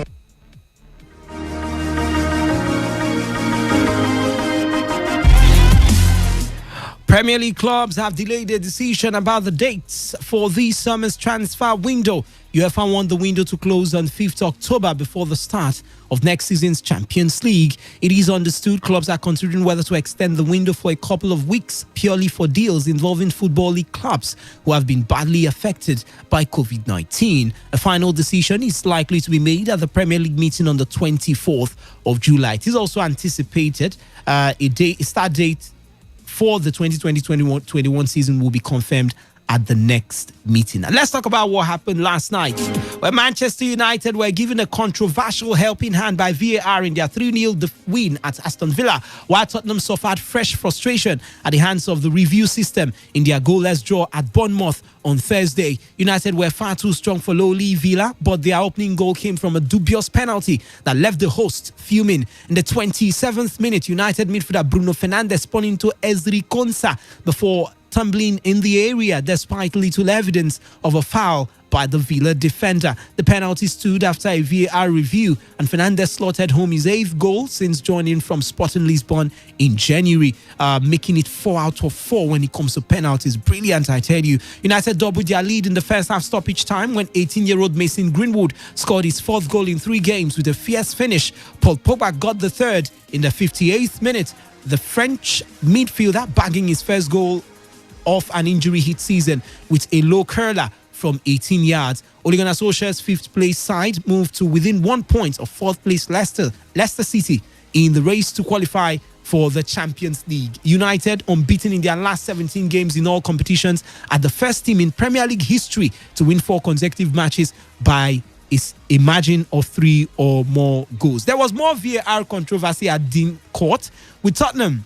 Premier League clubs have delayed their decision about the dates for this summer's transfer window. UEFA want the window to close on 5th October before the start of next season's Champions League. It is understood clubs are considering whether to extend the window for a couple of weeks purely for deals involving Football League clubs who have been badly affected by COVID-19. A final decision is likely to be made at the Premier League meeting on the 24th of July. It is also anticipated a start date for the 2020-21 season will be confirmed at the next meeting. Now, let's talk about what happened last night, where Manchester United were given a controversial helping hand by VAR in their 3-0 win at Aston Villa, while Tottenham suffered fresh frustration at the hands of the review system in their goalless draw at Bournemouth on Thursday. United were far too strong for lowly Villa, but their opening goal came from a dubious penalty that left the hosts fuming. In the 27th minute, United midfielder Bruno Fernandes spun into Ezri Konsa before tumbling in the area despite little evidence of a foul by the Villa defender. The penalty stood after a VAR review, and Fernandes slotted home his 8th goal since joining from Sporting Lisbon in January, making it 4 out of 4 when it comes to penalties. Brilliant, I tell you. United doubled their lead in the first half stoppage time when 18-year-old Mason Greenwood scored his 4th goal in 3 games with a fierce finish. Paul Pogba got the 3rd in the 58th minute. The French midfielder bagging his first goal off an injury-hit season with a low curler from 18 yards. Ole Gunnar Solskjaer's fifth-place side moved to within 1 point of fourth-place Leicester City in the race to qualify for the Champions League. United, unbeaten in their last 17 games in all competitions, are the first team in Premier League history to win 4 consecutive matches by a margin of 3 or more goals. There was more VAR controversy at Dean Court, with Tottenham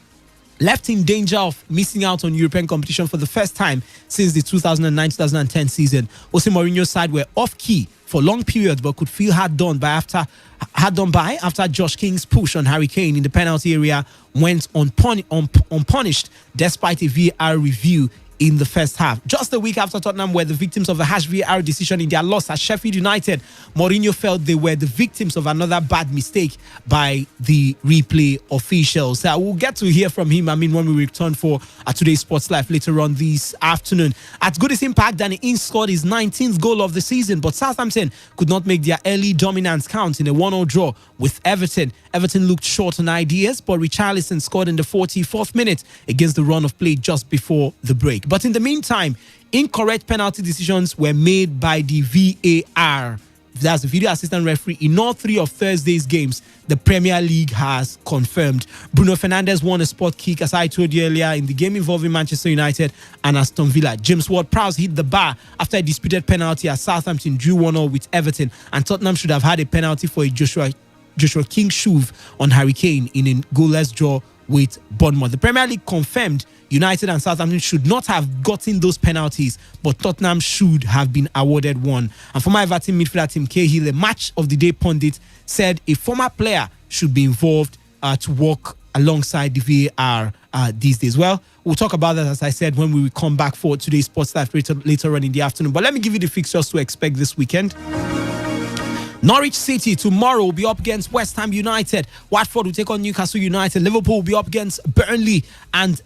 left in danger of missing out on European competition for the first time since the 2009-2010 season. Jose Mourinho's side were off-key for long periods, but could feel hard done by after Josh King's push on Harry Kane in the penalty area went unpunished despite a VAR review in the first half. Just a week after Tottenham were the victims of a harsh VAR decision in their loss at Sheffield United, Mourinho felt they were the victims of another bad mistake by the replay officials. We'll get to hear from him, when we return for today's Sports Life later on this afternoon. At Goodison Park, Danny Ings scored his 19th goal of the season, but Southampton could not make their early dominance count in a 1-0 draw with Everton. Everton looked short on ideas, but Richarlison scored in the 44th minute against the run of play just before the break. But in the meantime, incorrect penalty decisions were made by the VAR. That's the video assistant referee in all 3 of Thursday's games. The Premier League has confirmed. Bruno Fernandes won a spot kick, as I told you earlier, in the game involving Manchester United and Aston Villa. James Ward-Prowse hit the bar after a disputed penalty as Southampton drew 1-0 with Everton, and Tottenham should have had a penalty for a Joshua King shove on Harry Kane in a goalless draw with Bournemouth. The Premier League confirmed United and Southampton should not have gotten those penalties, but Tottenham should have been awarded one. And former Everton midfielder Tim Cahill, a match of the day pundit, said a former player should be involved to work alongside the VAR these days. Well, we'll talk about that, as I said, when we come back for today's Sports Life later on in the afternoon. But let me give you the fixtures to expect this weekend. Norwich City tomorrow will be up against West Ham United. Watford will take on Newcastle United. Liverpool will be up against Burnley. And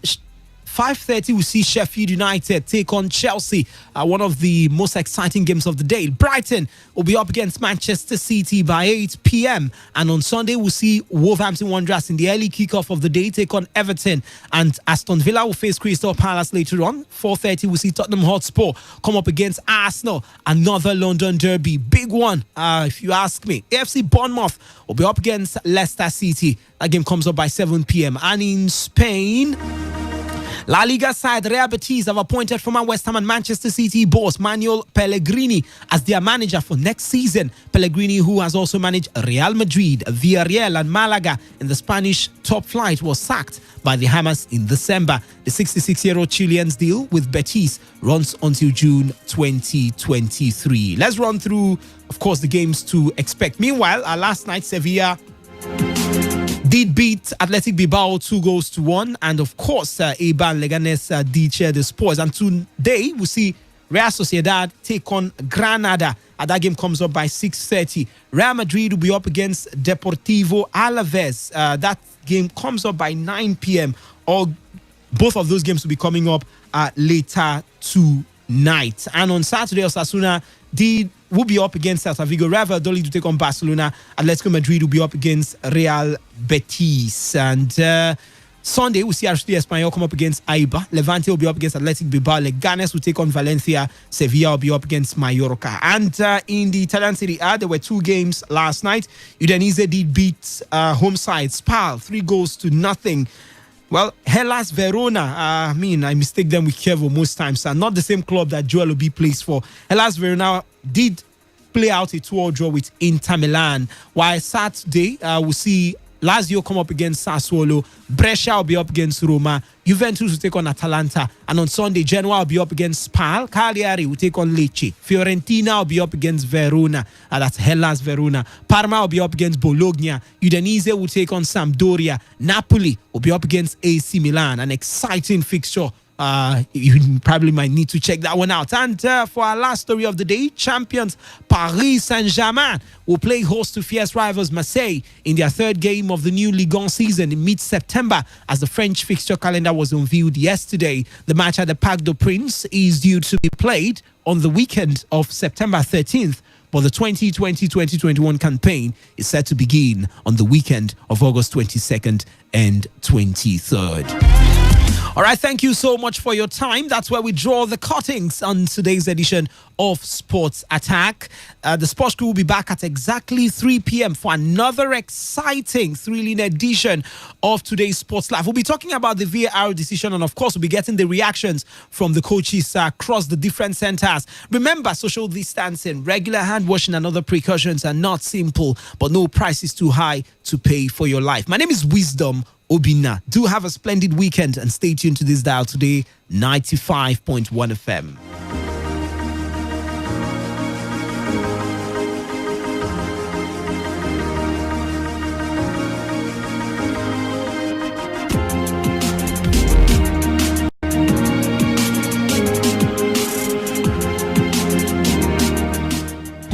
5:30 we'll see Sheffield United take on Chelsea. One of the most exciting games of the day. Brighton will be up against Manchester City by 8 p.m. And on Sunday we'll see Wolverhampton Wanderers in the early kickoff of the day take on Everton. And Aston Villa will face Crystal Palace later on. 4:30 we'll see Tottenham Hotspur come up against Arsenal. Another London derby. Big one, if you ask me. AFC Bournemouth will be up against Leicester City. That game comes up by 7 p.m. And in Spain, La Liga side Real Betis have appointed former West Ham and Manchester City boss Manuel Pellegrini as their manager for next season. Pellegrini, who has also managed Real Madrid, Villarreal and Malaga in the Spanish top flight, was sacked by the Hammers in December. The 66-year-old Chilean's deal with Betis runs until June 2023. Let's run through, of course, the games to expect. Meanwhile, last night, Sevilla did beat Athletic Bilbao 2-1, and of course, Eibar and Leganes did share the spoils. And today, we'll see Real Sociedad take on Granada. That game comes up by 6:30. Real Madrid will be up against Deportivo Alaves. That game comes up by 9 p.m. Both of those games will be coming up later tonight. And on Saturday, Osasuna will be up against Celta Vigo. Real Valladolid to take on Barcelona. Atletico Madrid will be up against Real Betis. And Sunday, we'll see RCD Espanyol come up against Eibar. Levante will be up against Athletic Bilbao. Leganes will take on Valencia. Sevilla will be up against Mallorca. And in the Italian Serie A, there were 2 games last night. Udinese did beat home side Spal 3-0. Well, Hellas Verona, I mistake them with Chievo most times. Not the same club that Joel Obi plays for. Hellas Verona did play out a 2-2 draw with Inter Milan. While Saturday, we'll see Lazio come up against Sassuolo. Brescia will be up against Roma. Juventus will take on Atalanta. And on Sunday, Genoa will be up against Spal. Cagliari will take on Lecce. Fiorentina will be up against Verona. That's Hellas Verona. Parma will be up against Bologna. Udinese will take on Sampdoria. Napoli will be up against AC Milan. An exciting fixture. You probably might need to check that one out. And for our last story of the day, champions Paris Saint-Germain will play host to fierce rivals Marseille in their 3rd game of the new Ligue 1 season in mid-September, as the French fixture calendar was unveiled yesterday. The match at the Parc des Princes is due to be played on the weekend of September 13th. But the 2020-2021 campaign is set to begin on the weekend of August 22nd and 23rd. All right, thank you so much for your time. That's where we draw the cuttings on today's edition of Sports Attack. The Sports Crew will be back at exactly 3 p.m. for another exciting, thrilling edition of today's Sports Live. We'll be talking about the VAR decision, and of course, we'll be getting the reactions from the coaches across the different centers. Remember, social distancing, regular hand washing, and other precautions are not simple, but no price is too high to pay for your life. My name is Wisdom Obina. Do have a splendid weekend and stay tuned to this dial today, 95.1 FM.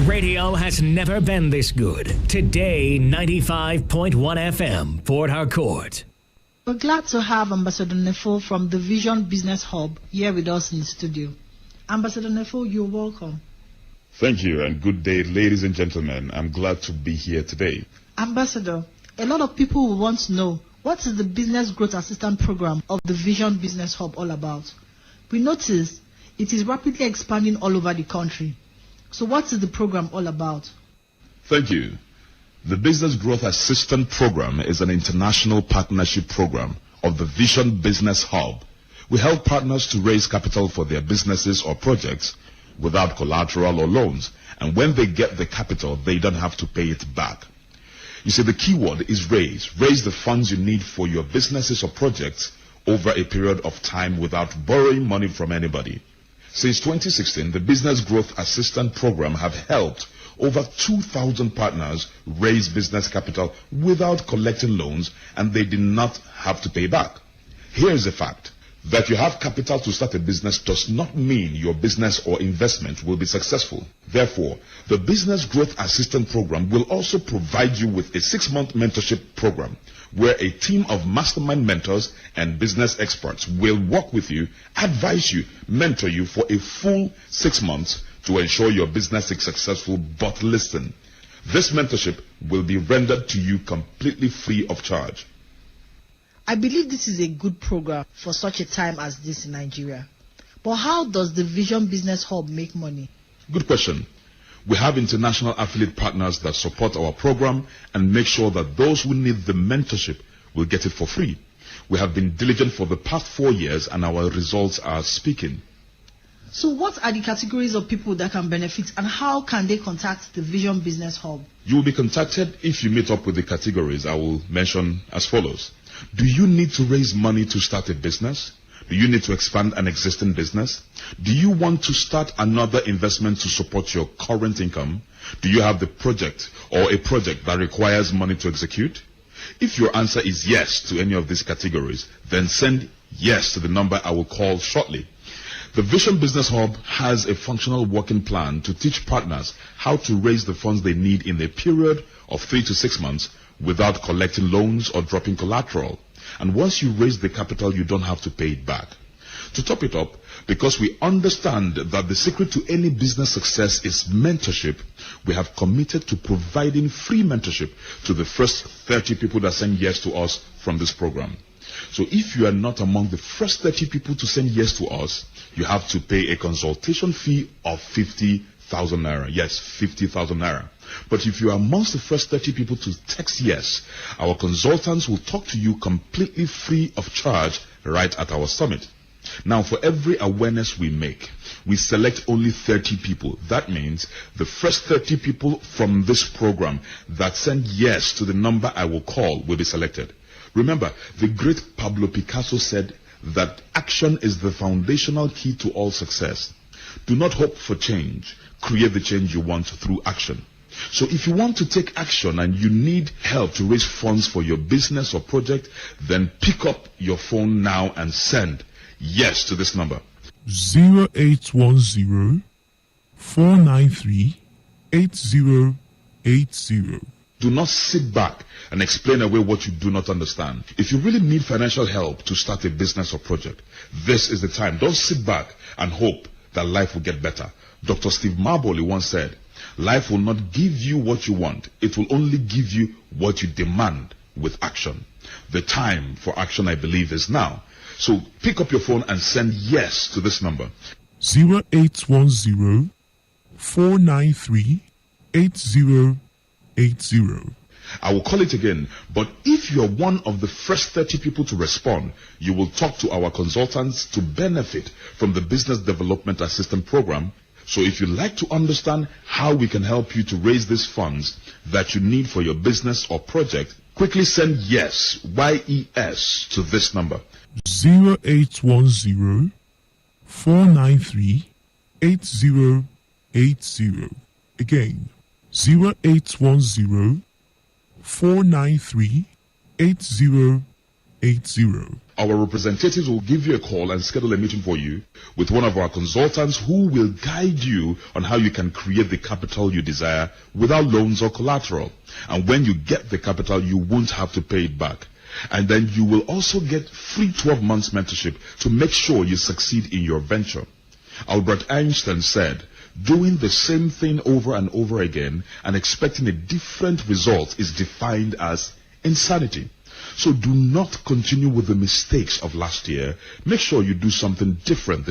Radio has never been this good. Today, 95.1 FM, Port Harcourt. We're glad to have Ambassador Nefo from the Vision Business Hub here with us in the studio. Ambassador Nefo, you're welcome. Thank you, and good day, ladies and gentlemen. I'm glad to be here today. Ambassador, a lot of people will want to know, what is the Business Growth Assistance Program of the Vision Business Hub all about? We notice it is rapidly expanding all over the country. So what is the program all about? Thank you. The Business Growth Assistance Program is an international partnership program of the Vision Business Hub. We help partners to raise capital for their businesses or projects without collateral or loans. And when they get the capital, they don't have to pay it back. You see, the key word is raise. Raise the funds you need for your businesses or projects over a period of time without borrowing money from anybody. Since 2016, the Business Growth Assistance Program have helped over 2,000 partners raise business capital without collecting loans, and they did not have to pay back. Here is the fact. That you have capital to start a business does not mean your business or investment will be successful. Therefore, the Business Growth Assistance Program will also provide you with a 6-month mentorship program where a team of mastermind mentors and business experts will work with you, advise you, mentor you for a full 6 months to ensure your business is successful. But listen, this mentorship will be rendered to you completely free of charge. I believe this is a good program for such a time as this in Nigeria. But how does the Vision Business Hub make money? Good question. We have international affiliate partners that support our program and make sure that those who need the mentorship will get it for free. We have been diligent for the past 4 years and our results are speaking. So what are the categories of people that can benefit, and how can they contact the Vision Business Hub? You will be contacted if you meet up with the categories I will mention as follows. Do you need to raise money to start a business? Do you need to expand an existing business? Do you want to start another investment to support your current income? Do you have the project or a project that requires money to execute? If your answer is yes to any of these categories, then send yes to the number I will call shortly. The Vision Business Hub has a functional working plan to teach partners how to raise the funds they need in a period of 3 to 6 months without collecting loans or dropping collateral. And once you raise the capital, you don't have to pay it back. To top it up, because we understand that the secret to any business success is mentorship, we have committed to providing free mentorship to the first 30 people that send yes to us from this program. So if you are not among the first 30 people to send yes to us, you have to pay a consultation fee of 50,000 naira. Yes, 50,000 naira. But if you are amongst the first 30 people to text yes, our consultants will talk to you completely free of charge right at our summit. Now, for every awareness we make, we select only 30 people. That means the first 30 people from this program that send yes to the number I will call will be selected. Remember, the great Pablo Picasso said that action is the foundational key to all success. Do not hope for change. Create the change you want through action. So if you want to take action and you need help to raise funds for your business or project, then pick up your phone now and send yes to this number. 0810 493 8080. Do not sit back and explain away what you do not understand. If you really need financial help to start a business or project, this is the time. Don't sit back and hope that life will get better. Dr. Steve Marboley once said, life will not give you what you want. It will only give you what you demand with action. The time for action, I believe, is now. So pick up your phone and send yes to this number. 0810 493 8080. I will call it again, but if you're one of the first 30 people to respond, you will talk to our consultants to benefit from the Business Development Assistance Program. So if you'd like to understand how we can help you to raise these funds that you need for your business or project, quickly send yes, YES, to this number. 0810 493 8080. Again, 0810 493 8080. Our representatives will give you a call and schedule a meeting for you with one of our consultants who will guide you on how you can create the capital you desire without loans or collateral. And when you get the capital, you won't have to pay it back. And then you will also get free 12 months mentorship to make sure you succeed in your venture. Albert Einstein said, doing the same thing over and over again and expecting a different result is defined as insanity. So do not continue with the mistakes of last year. Make sure you do something different